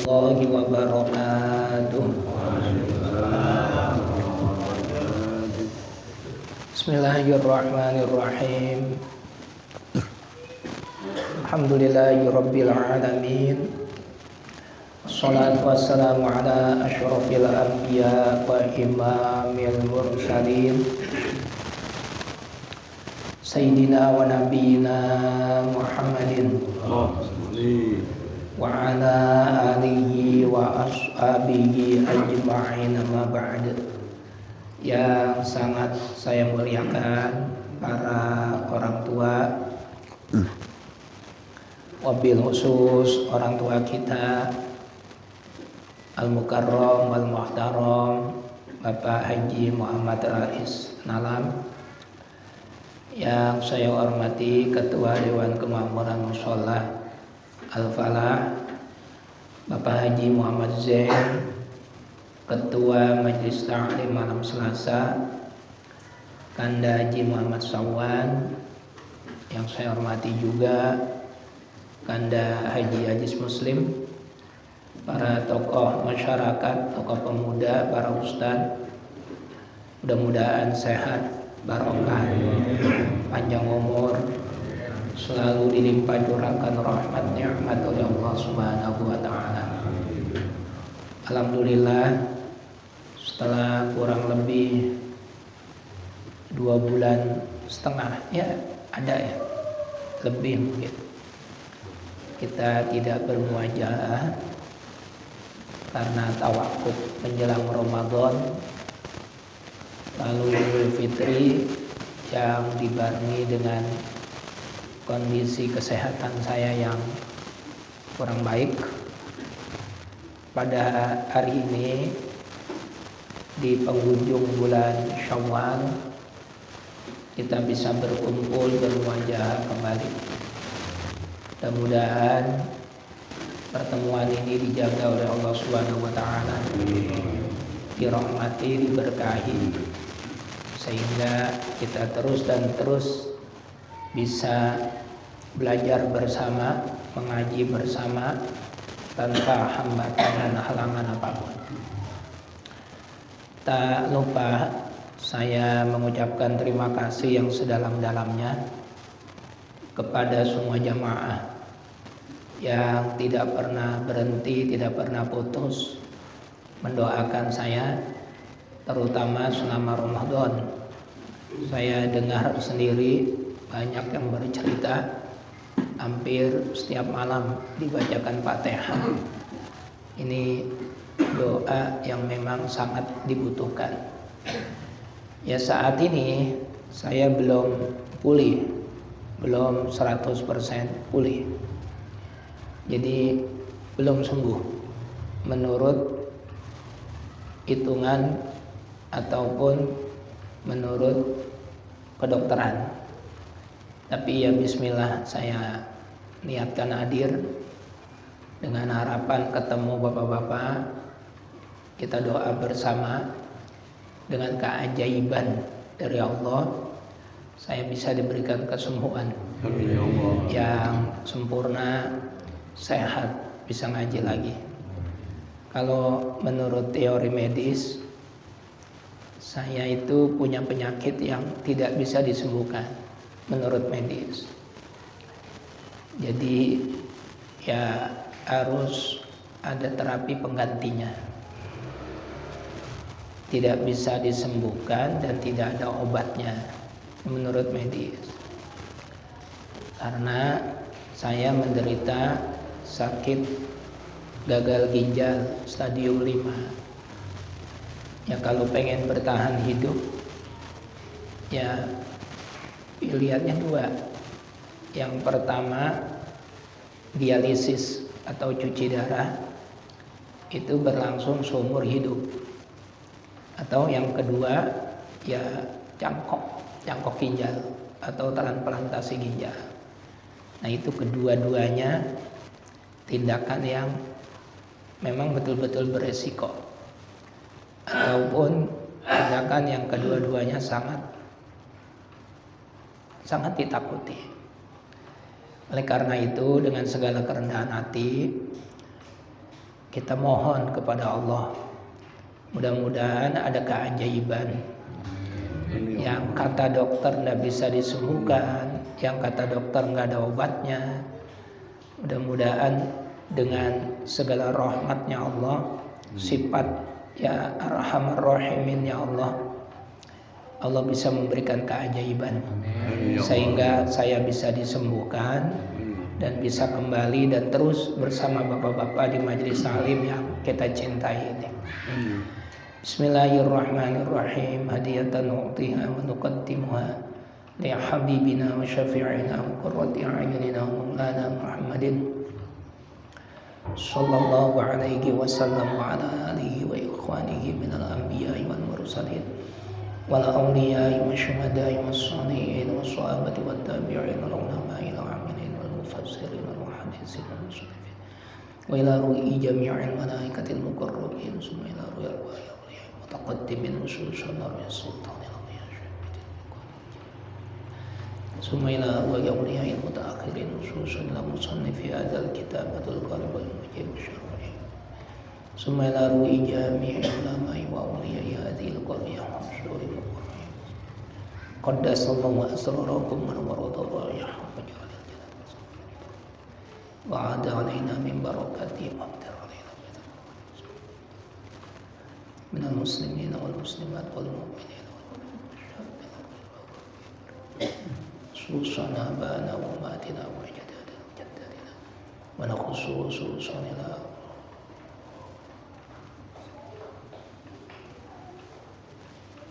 warahmatullahi wabarakatuh. Bismillahirrahmanirrahim. Alhamdulillahirabbil alamin. Wassalatu wassalamu ala asyrafil anbiya wa imamil mursalin Sayyidina wa nabiyina Muhammadin wa ala alihi wa ashabihi ajma'in, ma ba'd. Yang sangat saya muliakan para orang tua, wabil khusus orang tua kita Al-Mukarram wal-Muhtaram Bapak Haji Muhammad Rais Nalam. Yang saya hormati Ketua Dewan Kemakmuran Mushola Al-Falah Bapak Haji Muhammad Zain, Ketua Majelis Ta'lim Malam Selasa Kanda Haji Muhammad Sawan. Yang saya hormati juga Kanda Haji Ajis Muslim, para tokoh masyarakat, tokoh pemuda, para ustadz. Mudah-mudahan sehat, barokah, panjang umur, selalu dilimpah curahkan rahmat nikmat oleh Allah Subhanahu wa taala. Alhamdulillah, setelah kurang lebih 2 bulan setengah, ya ada ya, lebih mungkin, kita tidak bermuajaah karena tawakuf menjelang Ramadan, lalu Idul Fitri yang dibarengi dengan kondisi kesehatan saya yang kurang baik. Pada hari ini di penghujung bulan Syawal kita bisa berkumpul, bermuajaah kembali. Mudah-mudahan pertemuan ini dijaga oleh Allah Subhanahu wa taala, dirahmati, diberkahi, sehingga kita terus dan terus bisa belajar bersama, mengaji bersama tanpa hambatan dan halangan apapun. Tak lupa saya mengucapkan terima kasih yang sedalam-dalamnya kepada semua jamaah yang tidak pernah berhenti, tidak pernah putus mendoakan saya, terutama selama Ramadan. Saya dengar sendiri banyak yang bercerita, hampir setiap malam dibacakan Fatihah. Ini doa yang memang sangat dibutuhkan. Ya, saat ini saya belum pulih, belum 100% pulih. Jadi belum sembuh menurut hitungan ataupun menurut kedokteran. Tapi ya bismillah, saya niatkan hadir dengan harapan ketemu bapak-bapak. Kita doa bersama, dengan keajaiban dari Allah saya bisa diberikan kesembuhan yang sempurna, sehat, bisa ngaji lagi. Kalau menurut teori medis, saya itu punya penyakit yang tidak bisa disembuhkan menurut medis. Jadi ya harus ada terapi penggantinya. Tidak bisa disembuhkan dan tidak ada obatnya menurut medis. Karena saya menderita sakit gagal ginjal stadium 5. Ya kalau pengen bertahan hidup, ya pilihannya 2. Yang pertama dialisis atau cuci darah, itu berlangsung seumur hidup. Atau yang kedua ya cangkok ginjal atau transplantasi ginjal. Nah itu kedua-duanya tindakan yang memang betul-betul beresiko, ataupun tindakan yang kedua-duanya sangat ditakuti. Oleh karena itu dengan segala kerendahan hati kita mohon kepada Allah. Mudah-mudahan ada keajaiban. Yang kata dokter tidak bisa disembuhkan, yang kata dokter nggak ada obatnya. Mudah-mudahan dengan segala rahmatnya Allah, sifat ya Arhamar Rahimin ya Allah, Allah bisa memberikan keajaiban sehingga saya bisa disembuhkan dan bisa kembali dan terus bersama bapak-bapak di majelis salim yang kita cintai ini. Bismillahirrahmanirrahim. Hadiyatan nu'tiha wa nuqaddimuha li habibina wa syafi'ina wa qurrati a'yunina wa maulana Muhammadin sallallahu alaihi wasallam wa ala alihi wa ikhwanihi minal anbiya'i wal mursalin wal awliya'i wa syuhada'i was shalihin was sahabati wat tabi'in wal ulama'i wal amilin wal mufassirin wal muhaddisin wal musannifin wa ila ru'i jami'il malaikatil muqarrabin summa ila ru'i al-wahyi mutaqaddimin ususun wa sultanil ثم إلى أولياء المتأخرين خصوصا إلى مصنف هذا الكتاب القريب والمجيب الشرعي ثم إلى روي جميع العلماء وأولياء هذه القرية ومشهور القرية قدس الله أسراركم ونور ضرائعكم وجعل الجنة وعاد علينا من بركاته وامطر علينا من المسلمين والمسلمات والمؤمنين خصوصنا أبانا وأمهاتنا وأجدادنا وجداتنا ونخص خصوصنا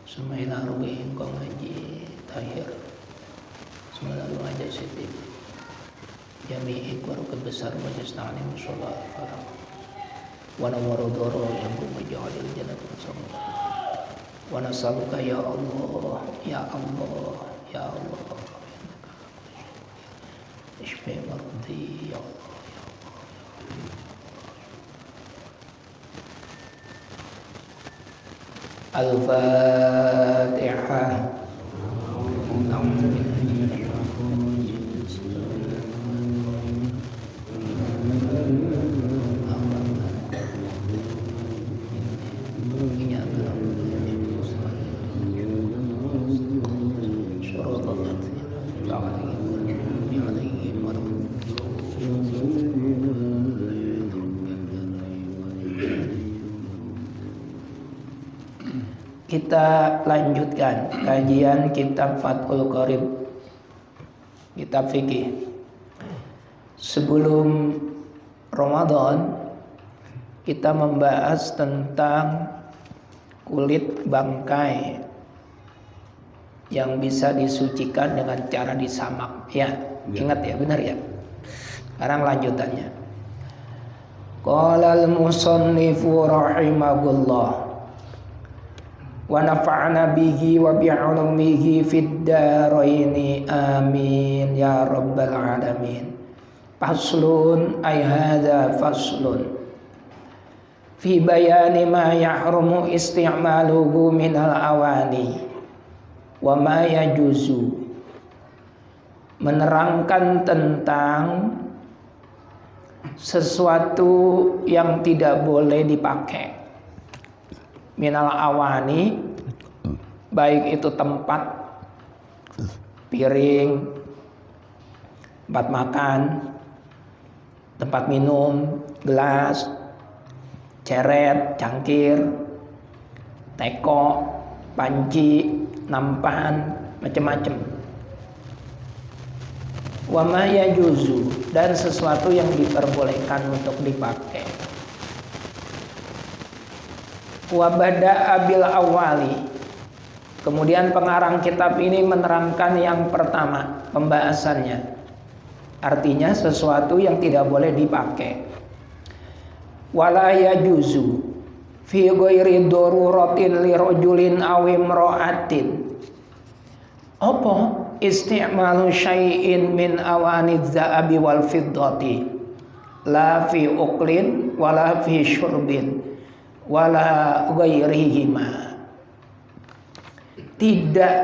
Semua rugi kong haji tahir, semua lalu aja sitip. Jami ikut kebesar majlis ta'lim sholat farang. Wana warodoro yang kumajadil jannat bersama. Wana saluka ya Allah, ya Allah, ya Allah. Ishfi mardi ya Allah. Al-Fatihah. Kita lanjutkan kajian kitab Fathul Qorib, kitab fikih. Sebelum Ramadan kita membahas tentang kulit bangkai yang bisa disucikan dengan cara disamak. Ya, ingat ya, benar ya. Sekarang lanjutannya. Qala al-musannifu rahimahullah wa nafa'na bihi wa bi'ulumihi fid dharaini amin ya rabbal alamin. Faslun ay hadza faslun fi bayani ma yahrumu isti'maluhu minal awani wa ma yajuzu, menerangkan tentang sesuatu yang tidak boleh dipakai minal awani, baik itu tempat, piring, tempat makan, tempat minum, gelas, ceret, cangkir, teko, panci, nampan, macam-macam. Wa ma yajuzu, dan sesuatu yang diperbolehkan untuk dipakai. Wa bada'a bil awali. Kemudian pengarang kitab ini menerangkan yang pertama, pembahasannya. Artinya sesuatu yang tidak boleh dipakai. Wala yajuzu fi ghairi daruratin li rajulin aw imra'atin. Apa isti'malu syai'in min awaniz za'abi wal fiddati la fi uqlin wala fi syurbin wala ghairihima. Tidak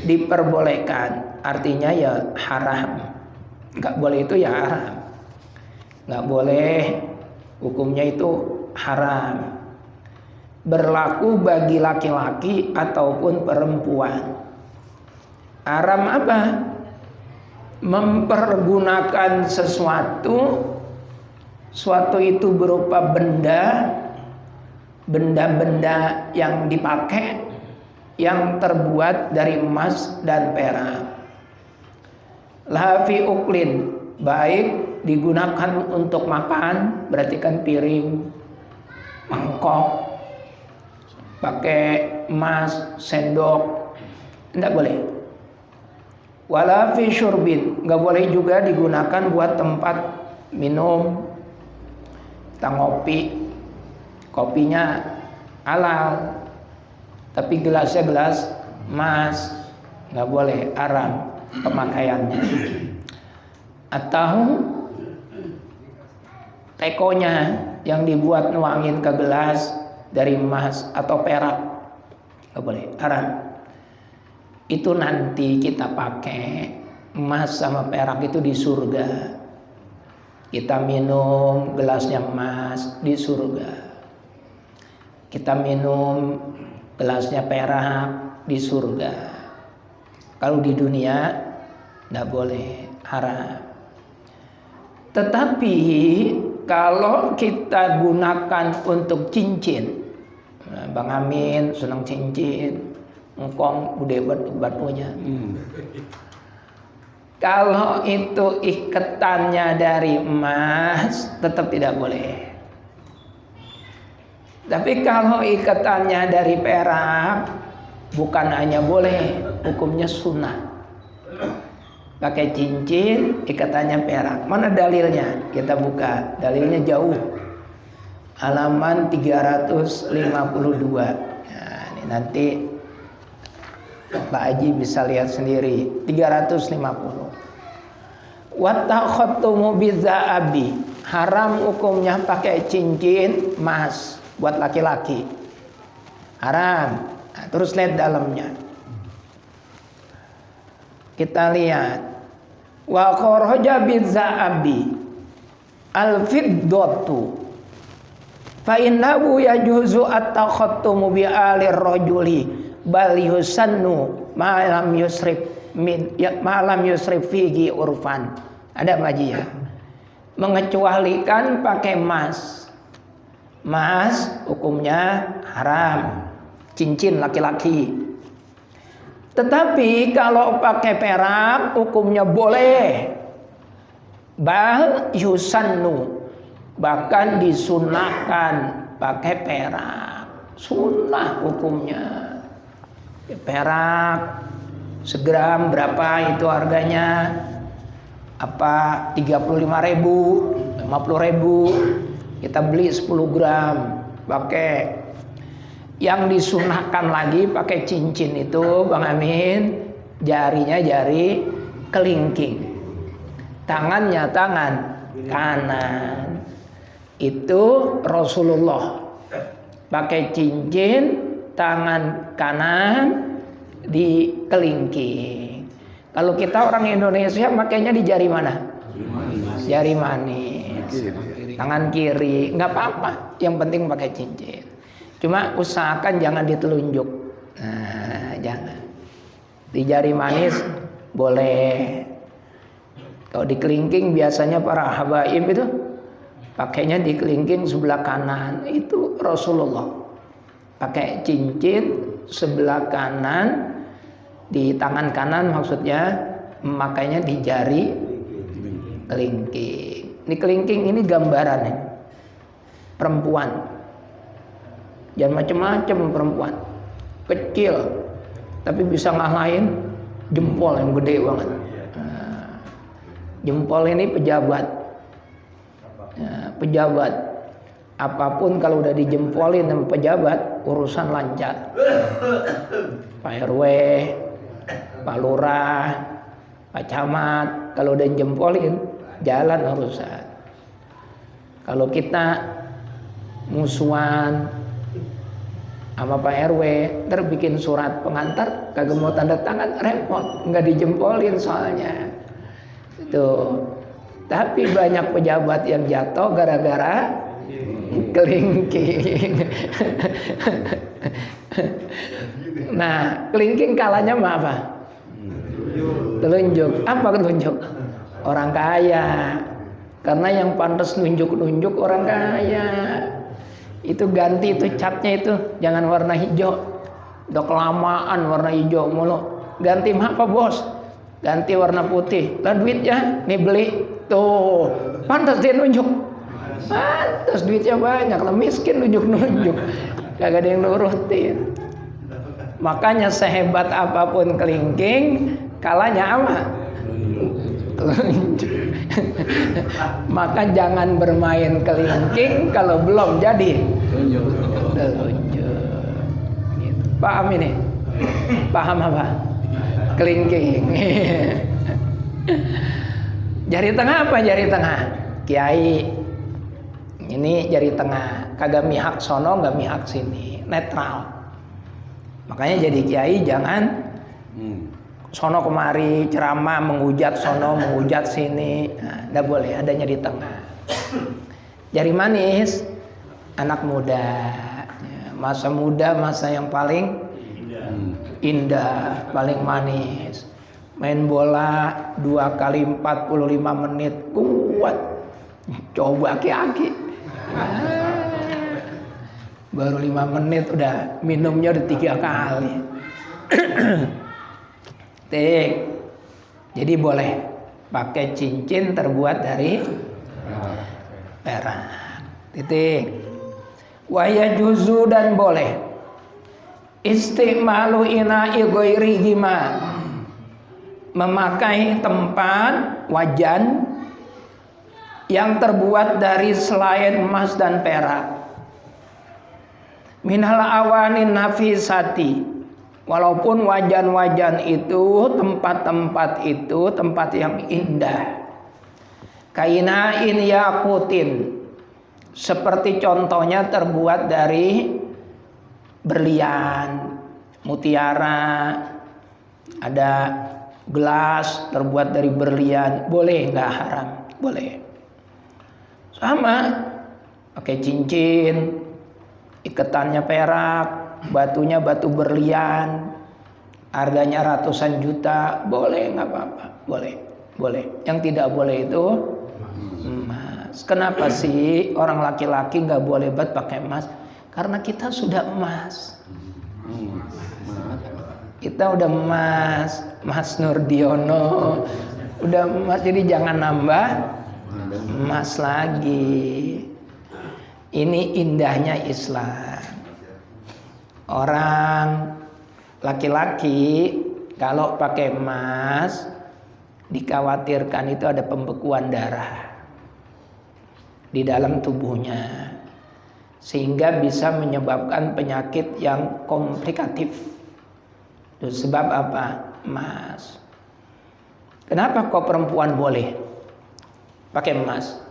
diperbolehkan, artinya ya haram. Enggak boleh itu ya haram. Enggak boleh hukumnya itu haram. Berlaku bagi laki-laki ataupun perempuan. Haram apa? Mempergunakan sesuatu itu berupa benda-benda yang dipakai yang terbuat dari emas dan perak. Lafi uklin, baik digunakan untuk makan, berarti kan piring, mangkok, pakai emas, sendok, tidak boleh. Wala fi syurbin, nggak boleh juga digunakan buat tempat minum. Kita ngopi, kopinya halal, tapi gelasnya gelas emas, nggak boleh, haram pemakaiannya. Atau tekonya yang dibuat nuangin ke gelas dari emas atau perak, nggak boleh, haram. Itu nanti kita pakai emas sama perak itu di surga. Kita minum gelasnya emas di surga. Kita minum gelasnya perak di surga. Kalau di dunia nggak boleh, haram. Tetapi kalau kita gunakan untuk cincin, Bang Amin senang cincin, engkong udah batu-batunya. Kalau itu iketannya dari emas, tetap tidak boleh. Tapi kalau iketannya dari perak, bukan hanya boleh, hukumnya sunnah. Pakai cincin, ikatannya perak. Mana dalilnya? Kita buka. Dalilnya jauh. Halaman 352. Nah, ini nanti Pak Haji bisa lihat sendiri. 350. Wattakhatumu bidza'abi, haram hukumnya pakai cincin emas buat laki-laki, haram. Nah, terus lihat dalamnya, kita lihat wa kharaja bidza'abi al-fiddatu fa innahu yajuzu at-takhattumu bi alir rajuli bal yusannu ma lam yusrif fihi urfan. Ada Haji ya, mengecualikan pakai emas. Emas hukumnya haram, cincin laki-laki. Tetapi kalau pakai perak hukumnya boleh. Bal yusannu, bahkan disunahkan pakai perak, sunnah hukumnya. Perak segram berapa itu harganya? Apa 35.000, 50.000. Kita beli 10 gram pakai. Yang disunahkan lagi pakai cincin itu Bang Amin, jarinya jari kelingking, tangannya tangan kanan. Itu Rasulullah pakai cincin tangan kanan di kelingking. Kalau kita orang Indonesia makainya di jari mana? Jari manis. Tangan kiri, nggak apa-apa. Yang penting pakai cincin. Cuma usahakan jangan ditelunjuk. Nah, jangan. Di jari manis boleh. Kalau di kelingking biasanya para habaib itu pakainya di kelingking sebelah kanan. Itu Rasulullah pakai cincin sebelah kanan, di tangan kanan maksudnya, makanya di jari kelingking. Ini kelingking ini gambarannya perempuan, jangan macam-macam perempuan, kecil tapi bisa ngalahin jempol yang gede banget. Nah, jempol ini pejabat. Nah, pejabat apapun kalau udah dijempolin sama pejabat, urusan lancar. Pak RW, Pak Lurah, Pak Camat, kalau udah jempolin jalan urusan. Kalau kita musuhan sama Pak RW, ntar bikin surat pengantar kagak mau tanda tangan, repot, nggak dijempolin soalnya. Itu. Tapi banyak pejabat yang jatuh gara-gara Kelingking. Nah, kelingking kalanya mah apa? Telunjuk. Apa telunjuk? Orang kaya. Karena yang pantas nunjuk-nunjuk orang kaya. Itu ganti itu catnya itu, jangan warna hijau. Udah kelamaan warna hijau mulu. Ganti apa bos? Ganti warna putih. Lah duitnya nih beli. Tuh, pantas dia nunjuk. Pantas duitnya banyak. Lah miskin nunjuk-nunjuk. Kagak ada yang nurutin. Makanya sehebat apapun kelingking, kalanya apa? Telunjuk. Maka jangan bermain kelingking kalau belum jadi telunjuk. Gitu. Paham ini? Paham apa? Kelingking. Jari tengah apa jari tengah? Kiai. Ini jari tengah. Kagak mihak sono, nggak mihak sini. Netral. Makanya jadi kiai jangan sono kemari ceramah menghujat sono menghujat sini, nah, nggak boleh, adanya di tengah. Jari manis anak muda, masa muda masa yang paling indah, paling manis. Main bola 2 kali 45 menit kuat, coba aki-aki. Baru 5 menit udah minumnya udah 3 kali. Tik. Jadi boleh pakai cincin terbuat dari perak. Titik. Wa yajuzu dan boleh istimalu ina'i ghairihi ma, memakai tempat wajan yang terbuat dari selain emas dan perak. Minal awanin nafisati, walaupun wajan-wajan itu, tempat-tempat itu tempat yang indah. Kainain yakutin, seperti contohnya terbuat dari berlian, mutiara. Ada gelas terbuat dari berlian, boleh nggak haram? Boleh. Sama, pakai cincin, iketannya perak, batunya batu berlian, harganya ratusan juta, boleh nggak apa-apa, boleh. Yang tidak boleh itu emas. Kenapa sih orang laki-laki nggak boleh banget pakai emas? Karena kita sudah emas. Kita udah emas, Mas Nurdiono udah emas, jadi jangan nambah emas lagi. Ini indahnya Islam. Orang laki-laki kalau pakai emas dikhawatirkan itu ada pembekuan darah di dalam tubuhnya, sehingga bisa menyebabkan penyakit yang komplikatif. Itu sebab apa? Emas. Kenapa kok perempuan boleh pakai emas?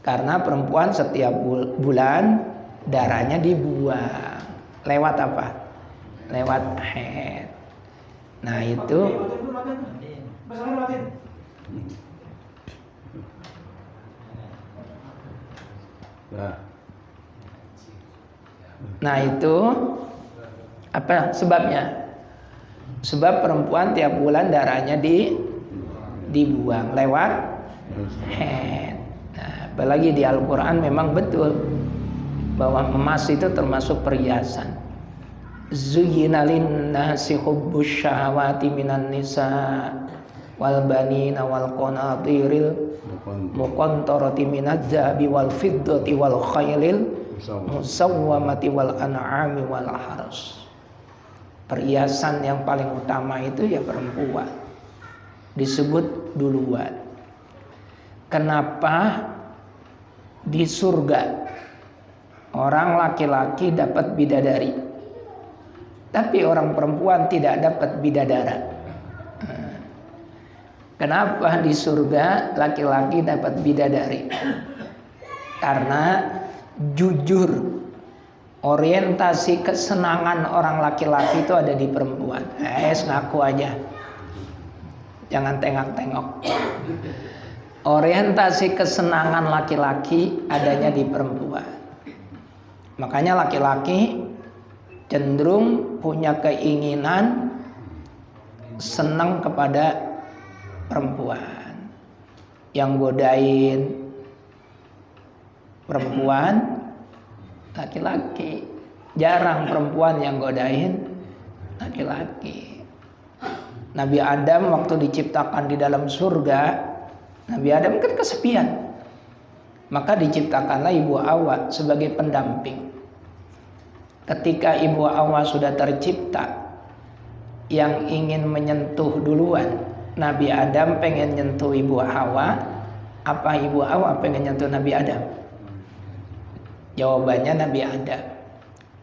Karena perempuan setiap bulan darahnya dibuang. Lewat apa? Lewat haid. Nah itu Nah itu apa sebabnya? Sebab perempuan tiap bulan darahnya dibuang lewat haid. Nah, apalagi di Al-Quran memang betul bahwa emas itu termasuk perhiasan. Zuyyina lin-nasi hubbus syahawati minan nisa wal banina wal qanatiril muqantarati minadz zahabi wal fiddati wal khailil musawwamati wal an'ami wal haras. Perhiasan yang paling utama itu ya perempuan. Disebut duluan. Kenapa di surga orang laki-laki dapat bidadari, tapi orang perempuan tidak dapat bidadara? Kenapa di surga laki-laki dapat bidadari? Karena jujur, orientasi kesenangan orang laki-laki itu ada di perempuan. Ngaku aja, jangan tengok-tengok. Orientasi kesenangan laki-laki adanya di perempuan. Makanya laki-laki cenderung punya keinginan senang kepada perempuan. Yang godain perempuan laki-laki. Jarang perempuan yang godain laki-laki. Nabi Adam waktu diciptakan di dalam surga, Nabi Adam kan kesepian. Maka diciptakanlah Ibu Hawa sebagai pendamping. Ketika Ibu Hawa sudah tercipta, yang ingin menyentuh duluan Nabi Adam pengen nyentuh Ibu Hawa, apa Ibu Hawa pengen nyentuh Nabi Adam? Jawabannya Nabi Adam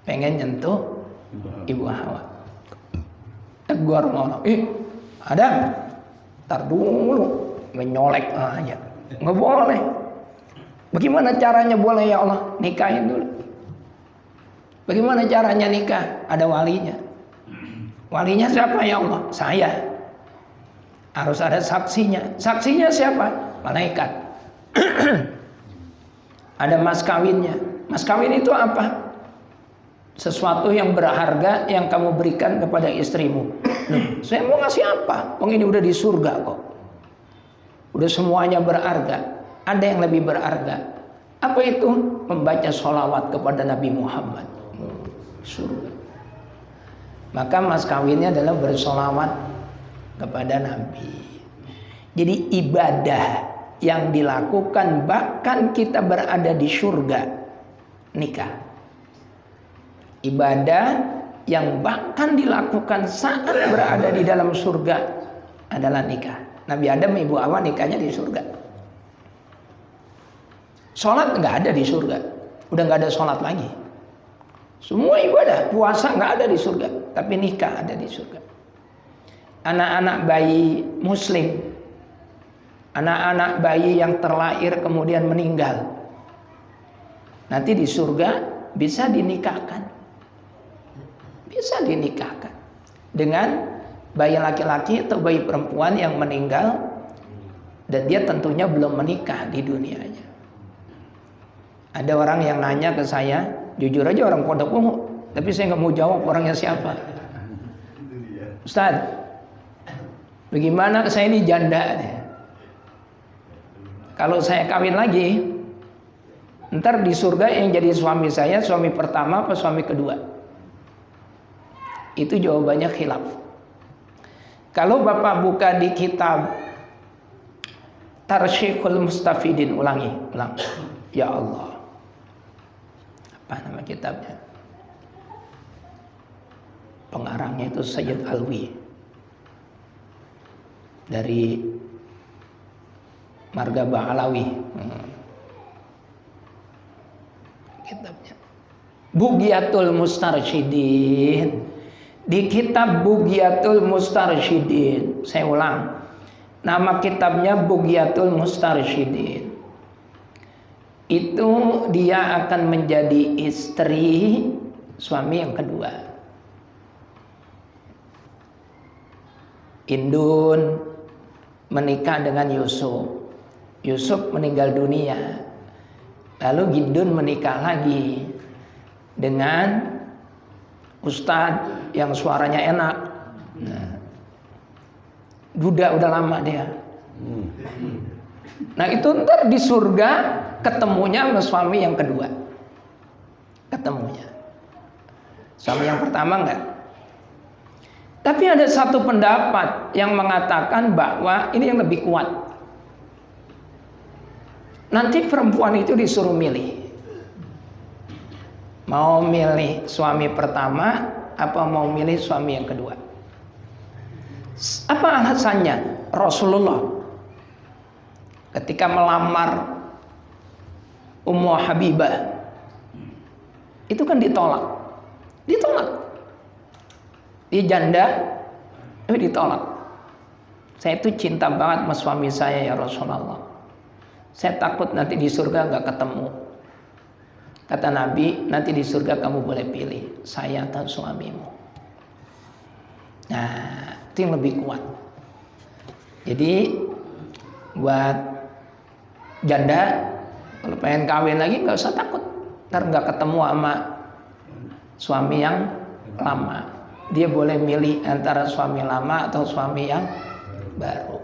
pengen nyentuh Ibu Hawa. Tegur ngono, Adam, tar dulu, menyolek aja, nggak boleh. Bagaimana caranya boleh ya Allah? Nikahin dulu. Bagaimana caranya nikah? Ada walinya. Walinya siapa ya Allah? Saya. Harus ada saksinya. Saksinya siapa? Malaikat. Ada mas kawinnya. Mas kawin itu apa? Sesuatu yang berharga yang kamu berikan kepada istrimu. Loh, saya mau ngasih apa? Wong ini udah di surga kok. Udah semuanya berharga. Ada yang lebih berharga. Apa itu? Membaca sholawat kepada Nabi Muhammad. Surga. Maka mas kawinnya adalah bersolawat kepada Nabi. Jadi ibadah yang dilakukan bahkan kita berada di surga, nikah. Ibadah yang bahkan dilakukan saat berada di dalam surga adalah nikah. Nabi Adam Ibu Hawa nikahnya di surga. Sholat nggak ada di surga, udah nggak ada sholat lagi. Semua ibadah, puasa nggak ada di surga, tapi nikah ada di surga. Anak-anak bayi muslim, anak-anak bayi yang terlahir kemudian meninggal, nanti di surga bisa dinikahkan. Bisa dinikahkan dengan bayi laki-laki atau bayi perempuan yang meninggal dan dia tentunya belum menikah di dunianya. Ada orang yang nanya ke saya, jujur aja orang Pondok Ungu, tapi saya nggak mau jawab orangnya siapa. Ustaz, bagaimana saya ini janda? Kalau saya kawin lagi, ntar di surga yang jadi suami saya, suami pertama apa suami kedua? Itu jawabannya khilaf. Kalau Bapak buka di kitab Tarsyikhul Mustafidin, ulang. Ya Allah. Apa nama kitabnya? Pengarangnya itu Sayyid Alwi dari Margaba Alawi. Kitabnya Bughyatul Mustarsyidin. Di kitab Bughyatul Mustarsyidin, saya ulang, nama kitabnya Bughyatul Mustarsyidin. Itu dia akan menjadi istri suami yang kedua. Indun menikah dengan Yusuf. Yusuf meninggal dunia. Lalu Indun menikah lagi dengan Ustadz yang suaranya enak. Duda udah lama dia. Nah itu ntar di surga ketemunya sama suami yang kedua. Ketemunya. Suami yang pertama enggak. Tapi ada satu pendapat yang mengatakan bahwa ini yang lebih kuat. Nanti perempuan itu disuruh milih. Mau milih suami pertama apa mau milih suami yang kedua? Apa alasannya? Rasulullah ketika melamar Ummu Habibah itu kan ditolak. Dia janda, tapi ditolak. Saya itu cinta banget sama suami saya ya Rasulullah. Saya takut nanti di surga nggak ketemu. Kata Nabi, nanti di surga kamu boleh pilih saya atau suamimu. Nah, itu yang lebih kuat. Jadi buat janda kalau pengen kawin lagi nggak usah takut. ntar nggak ketemu sama suami yang lama. Dia boleh milih antara suami lama atau suami yang baru.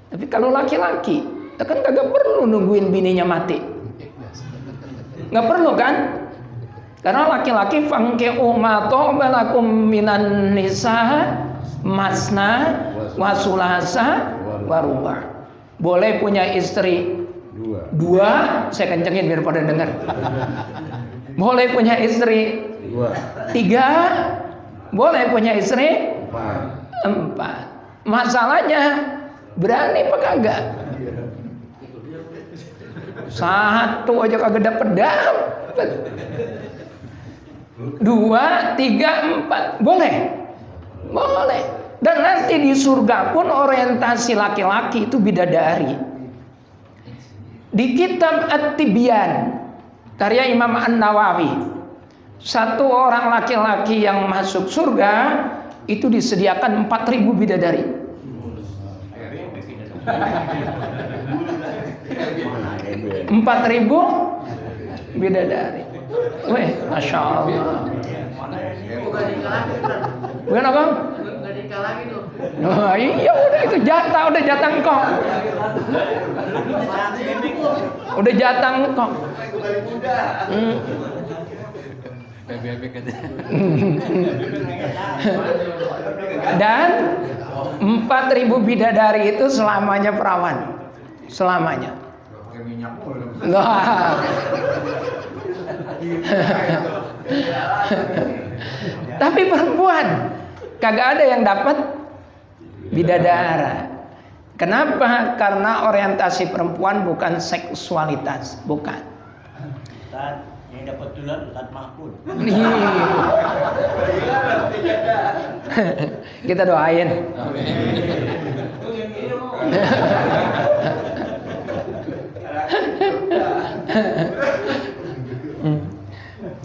Tapi kalau laki-laki, kan kagak perlu nungguin bininya mati. Nggak perlu kan? Karena laki-laki fangki'u ma ta'balakum minan nisa masna wa sulasa wa ruba'. Boleh punya istri dua, saya kencengin biar pada dengar. Boleh punya istri tiga, boleh punya istri empat. Masalahnya berani apa kagak? Satu aja kagak dapet. Dua, tiga, empat, boleh. Dan nanti di surga pun orientasi laki-laki itu bidadari. Di kitab At-Tibyan karya Imam An-Nawawi, satu orang laki-laki yang masuk surga itu disediakan 4.000 bidadari. 4.000 bidadari. Weh, Masya Allah. Bukan apa? Oh, iya udah itu jatah, udah jatah engkau. Udah jatah engkau. Dan 4.000 bidadari itu selamanya perawan. Selamanya. Tapi perempuan kagak ada yang dapat bidadara. Kenapa? Karena orientasi perempuan bukan seksualitas, bukan. Yang dapat tular Ustaz Mahfud. Kita doain.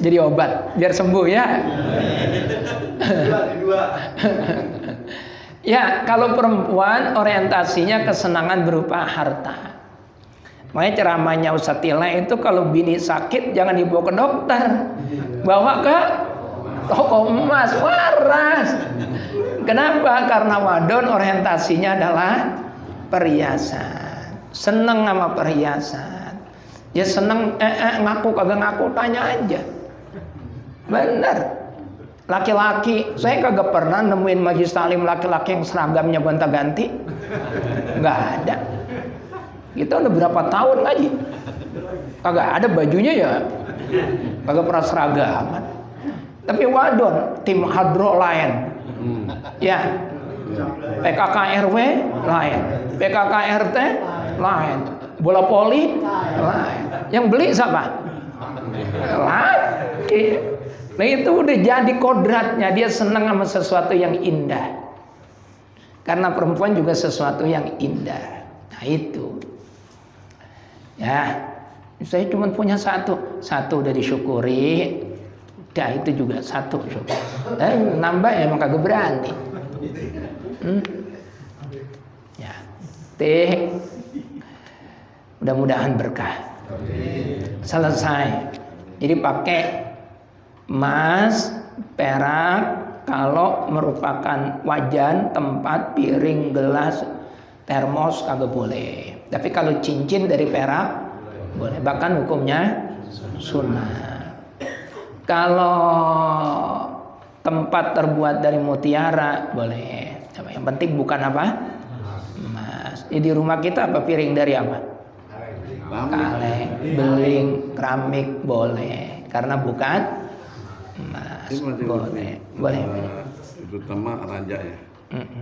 Jadi obat biar sembuh ya. Ya, kalau perempuan orientasinya kesenangan berupa harta. Makanya ceramahnya Ustaz Tila itu kalau bini sakit jangan dibawa ke dokter, bawa ke toko emas waras. Kenapa? Karena wadon orientasinya adalah perhiasan, seneng sama perhiasan. Ya seneng ngaku kagak ngaku, tanya aja. Bener. Laki-laki, saya kagak pernah nemuin majelis taklim laki-laki yang seragamnya gonta-ganti. Nggak ada. Kita udah berapa tahun ngaji, kagak ada bajunya ya, kagak pernah seragaman. Tapi wadon, tim hadro lain, ya, PKK RW lain, PKK RT lain, bola poli lain. Yang beli siapa? Laki. Nah itu udah jadi kodratnya, dia senang sama sesuatu yang indah. Karena perempuan juga sesuatu yang indah. Nah itu. Ya, saya cuma punya satu udah disyukuri. Dah itu juga satu syukur. Nambah emang kagak berani. Ya, teh. Mudah-mudahan berkah. Selesai. Jadi pakai emas, perak kalau merupakan wajan, tempat, piring, gelas, termos kagak boleh. Tapi kalau cincin dari perak boleh, bahkan hukumnya sunnah. Kalau tempat terbuat dari mutiara boleh. Yang penting bukan apa? Emas. Di rumah kita apa piring dari apa? Kaleng, beling, keramik boleh. Karena bukan emas. Boleh. Terutama raja ya.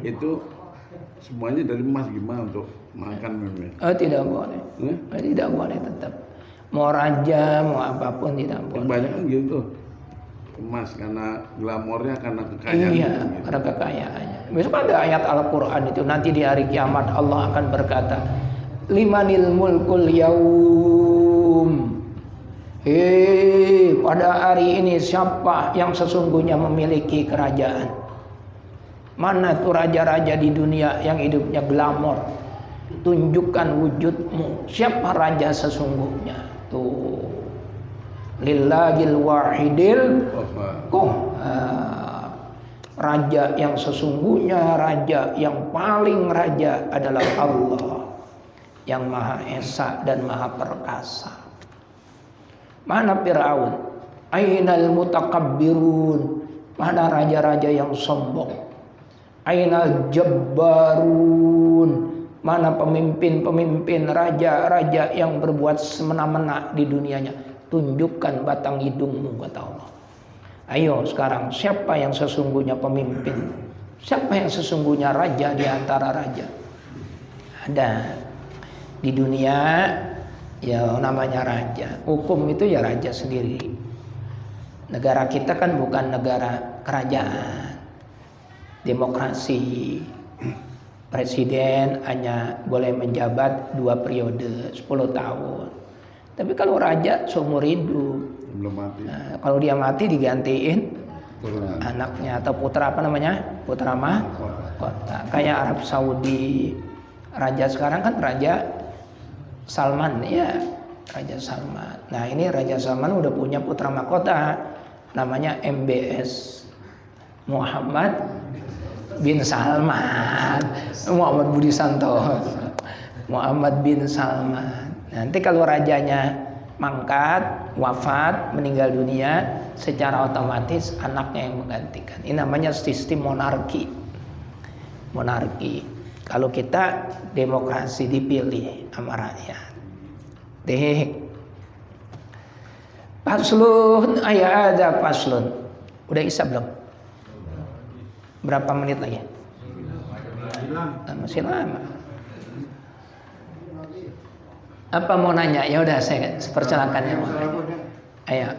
Itu semuanya dari emas gimana untuk makan memang? Oh tidak boleh. Tidak boleh tetap. Mau raja, mau apapun tidak boleh. Kebanyakan gitu. Emas karena glamornya, karena kekayaan. Iya, gitu. karena kekayaannya. Besok ada ayat Al-Quran itu, nanti di hari kiamat Allah akan berkata, limanil mulkul yaum. Pada hari ini siapa yang sesungguhnya memiliki kerajaan? Mana tuh raja-raja di dunia yang hidupnya glamor? Tunjukkan wujudmu. Siapa raja sesungguhnya? Tuh. lillahil wahidil qahhar. Raja yang sesungguhnya, raja yang paling raja adalah Allah yang Maha Esa dan Maha Perkasa. Mana Fir'aun? Ainal mutakabbirun? Mana raja-raja yang sombong? Ainal jabbarun? Mana pemimpin-pemimpin, raja-raja yang berbuat semena-mena di dunianya? Tunjukkan batang hidungmu, kata Allah. Ayo sekarang, siapa yang sesungguhnya pemimpin? Siapa yang sesungguhnya raja di antara raja? Ada di dunia ya namanya raja. Hukum itu ya raja sendiri. Negara kita kan bukan negara kerajaan, demokrasi. Presiden hanya boleh menjabat 2 periode 10 tahun. Tapi kalau raja seumur hidup. Belum mati. Nah, kalau dia mati digantiin anaknya atau putra apa namanya? Putra mahkota. Kayak Arab Saudi. Raja sekarang kan Raja Salman ya, Raja Salman. Nah, ini Raja Salman udah punya putra mahkota namanya MBS. Muhammad bin Salman. Muhammad Budi Santoso. Muhammad bin Salman. Nanti kalau rajanya mangkat, wafat, meninggal dunia, secara otomatis anaknya yang menggantikan. Ini namanya sistem monarki. Monarki. Kalau kita demokrasi dipilih sama rakyat. Paslun, ada paslun. Udah isya belum? Berapa menit lagi? Masih lama. Apa mau nanya? Ya udah saya persilakan ya. Ayo.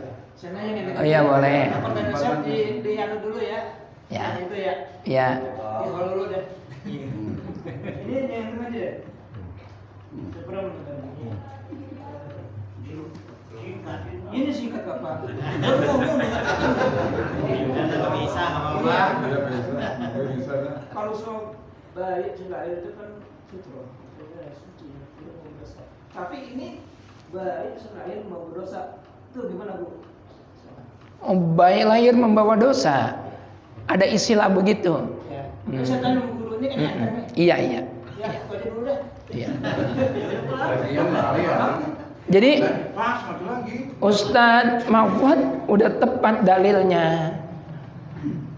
Oh iya boleh. Di anu dulu ya. Ya. Itu ya. Ya. Kalau dulu deh. Ini yang mana aja? Seberapa ini singkat apa? Bisa kalau so baik Israel itu kan fitro. Tapi ini baik Israel membawa dosa. Itu gimana, Bu? Oh, bayi lahir membawa dosa. Ada istilah begitu. Ya. Setan guru ini kan Iya. Ya, kau dulu deh. Iya. Jadi Ustadz Mahfud udah tepat dalilnya.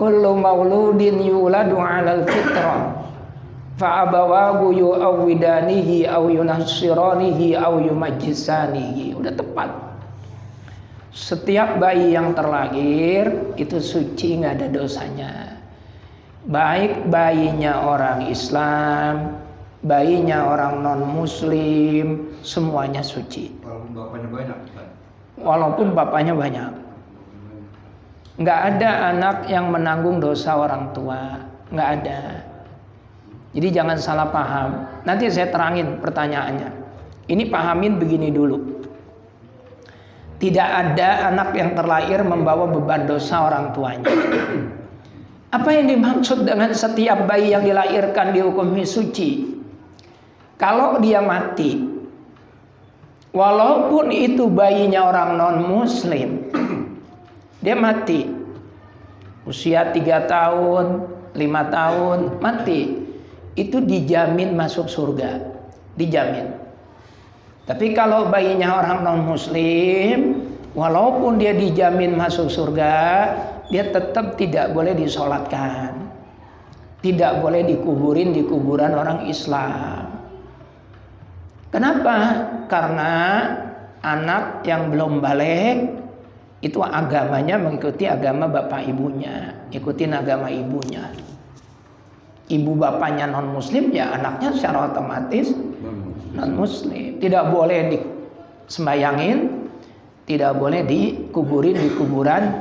Kullu mauludin yuladu 'alal fitrah fa abawahu yu'awwidanihi aw yunassiranihi aw yumajjisanihi. Udah tepat. Setiap bayi yang terlahir itu suci, nggak ada dosanya. Baik bayinya orang Islam, bayinya orang non-Muslim, semuanya suci. Walaupun bapaknya banyak. Walaupun bapaknya banyak. Nggak ada anak yang menanggung dosa orang tua. Nggak ada. Jadi jangan salah paham. Nanti saya terangin pertanyaannya. Ini pahamin begini dulu. Tidak ada anak yang terlahir membawa beban dosa orang tuanya. Apa yang dimaksud dengan setiap bayi yang dilahirkan dihukumi suci? Kalau dia mati, walaupun itu bayinya orang non-Muslim, dia mati. Usia 3 tahun, 5 tahun, mati. Itu dijamin masuk surga. Dijamin. Tapi kalau bayinya orang non-Muslim, walaupun dia dijamin masuk surga, dia tetap tidak boleh disolatkan. Tidak boleh dikuburin di kuburan orang Islam. Kenapa? Karena anak yang belum balik itu agamanya mengikuti agama bapak ibunya, ikutin agama ibunya. Ibu bapaknya non muslim, ya anaknya secara otomatis non muslim. Tidak boleh disembayangin, tidak boleh dikuburin di kuburan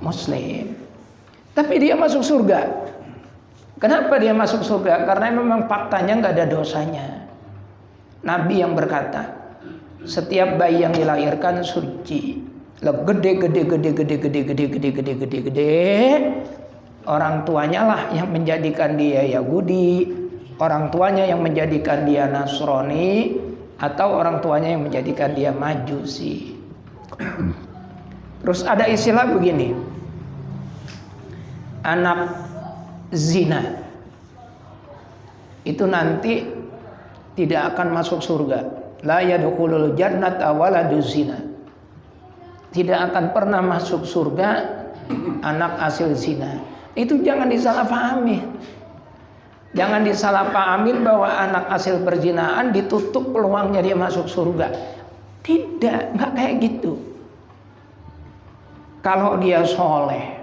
muslim. Tapi dia masuk surga. Kenapa dia masuk surga? Karena memang faktanya nggak ada dosanya. Nabi yang berkata, setiap bayi yang dilahirkan suci. Gede. Orang tuanya lah yang menjadikan dia Yahudi, orang tuanya yang menjadikan dia Nasrani, atau orang tuanya yang menjadikan dia Majusi. Terus ada istilah begini, anak zina itu nanti tidak akan masuk surga. La yadkhulul jannata waladuz zina. Tidak akan pernah masuk surga anak hasil zina. Itu jangan disalahpahami. Jangan disalahpahami bahwa anak hasil perzinaan ditutup peluangnya dia masuk surga. Tidak, nggak kayak gitu. Kalau dia soleh,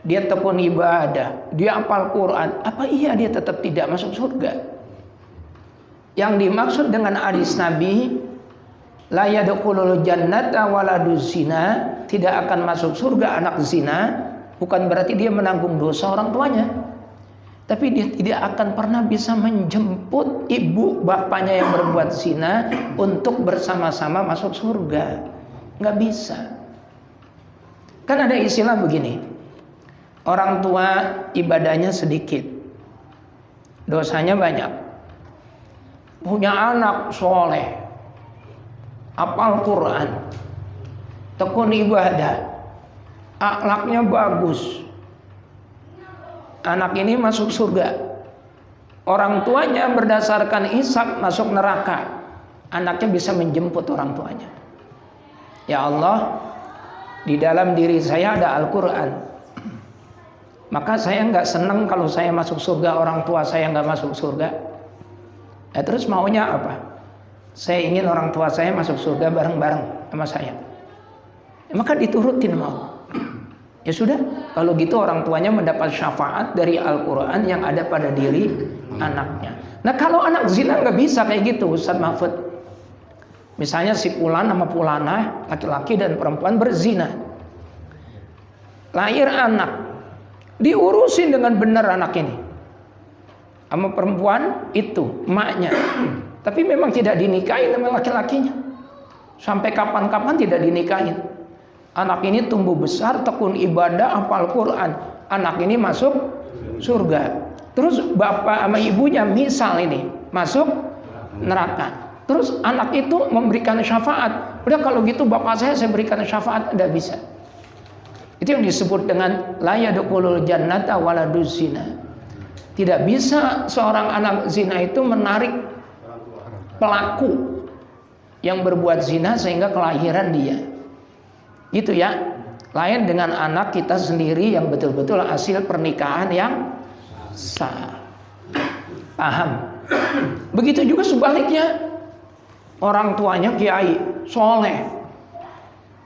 dia tekun ibadah, dia hafal Quran, apa iya dia tetap tidak masuk surga? Yang dimaksud dengan hadis Nabi, la yadkhulul jannata waladuz zina, tidak akan masuk surga anak zina, bukan berarti dia menanggung dosa orang tuanya. Tapi dia tidak akan pernah bisa menjemput ibu bapaknya yang berbuat zina untuk bersama-sama masuk surga. Nggak bisa. Kan ada istilah begini, orang tua ibadahnya sedikit, dosanya banyak. Punya anak soleh, hafal Quran, tekun ibadah, akhlaknya bagus. Anak ini masuk surga. Orang tuanya berdasarkan hisab masuk neraka. Anaknya bisa menjemput orang tuanya. Ya Allah, di dalam diri saya ada Al-Quran. Maka saya nggak senang kalau saya masuk surga, orang tua saya nggak masuk surga. Terus maunya apa? Saya ingin orang tua saya masuk surga bareng-bareng sama saya. Maka diturutin mau. Ya sudah, kalau gitu orang tuanya mendapat syafaat dari Al-Quran yang ada pada diri anaknya. Nah kalau anak zina nggak bisa kayak gitu, Ustaz Mahfud. Misalnya si Fulan sama Fulana, laki-laki dan perempuan berzina. Lahir anak, diurusin dengan benar anak ini. Sama perempuan itu, emaknya. Tapi memang tidak dinikahin sama laki-lakinya. Sampai kapan-kapan tidak dinikahin. Anak ini tumbuh besar, tekun ibadah, hafal Quran. Anak ini masuk surga. Terus bapak sama ibunya misal ini masuk neraka. Terus anak itu memberikan syafaat. Udah kalau gitu bapak saya berikan syafaat, tidak bisa. Itu yang disebut dengan la yadkhulul jannata waladuz zina. Tidak bisa seorang anak zina itu menarik pelaku yang berbuat zina sehingga kelahiran dia. Gitu ya. Lain dengan anak kita sendiri yang betul-betul hasil pernikahan yang sah. Paham? Begitu juga sebaliknya. Orang tuanya kiai, soleh,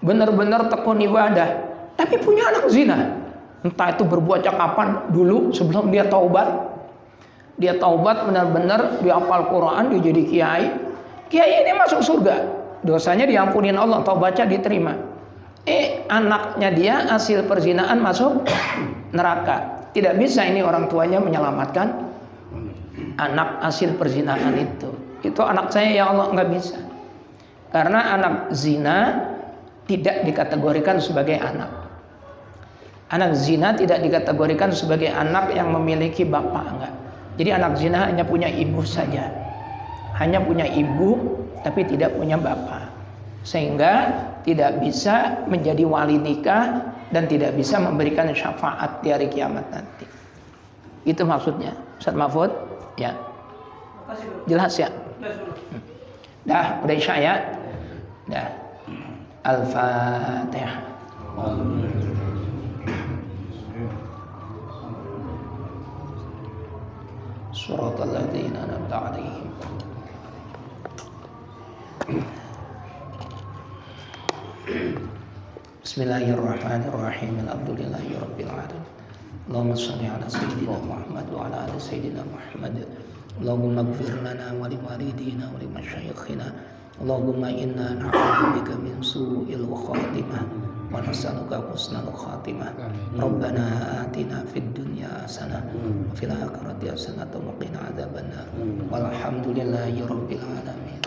benar-benar tekun ibadah, tapi punya anak zina. Entah itu berbuat kapan dulu sebelum dia taubat. Dia taubat benar-benar, dia hafal Quran, dia jadi kiai. Kiai ini masuk surga. Dosanya diampunin Allah, taubatnya diterima. Anaknya dia hasil perzinaan masuk neraka. Tidak bisa ini orang tuanya menyelamatkan anak hasil perzinaan itu. Itu anak saya ya Allah, nggak bisa. Karena anak zina tidak dikategorikan sebagai anak. Anak zina tidak dikategorikan sebagai anak yang memiliki bapak, enggak. Jadi anak zina hanya punya ibu saja. Hanya punya ibu tapi tidak punya bapak. Sehingga tidak bisa menjadi wali nikah dan tidak bisa memberikan syafaat di hari kiamat nanti. Itu maksudnya. Ustaz Mahfud? Ya. Jelas ya? Dah, udah isya ya? Dah. Al-Fatihah. Suratul ladzina an'amta 'alaihim. Bismillahirrahmanirrahim. Alhamdulillahirabbil alamin. Allahumma shalli ala sayyidina Muhammad wa ala ali sayyidina Muhammad. Allahumma ighfir lana wa liwalidina wa limasyayikhina. Allahumma inna na'udzubika min su'il khatimah wa nas'aluka husnal khatimah. Rabbana atina fid dunya hasanah wa fil akhirati hasanah wa qina adzabannar. Walhamdulillahi rabbil alamin.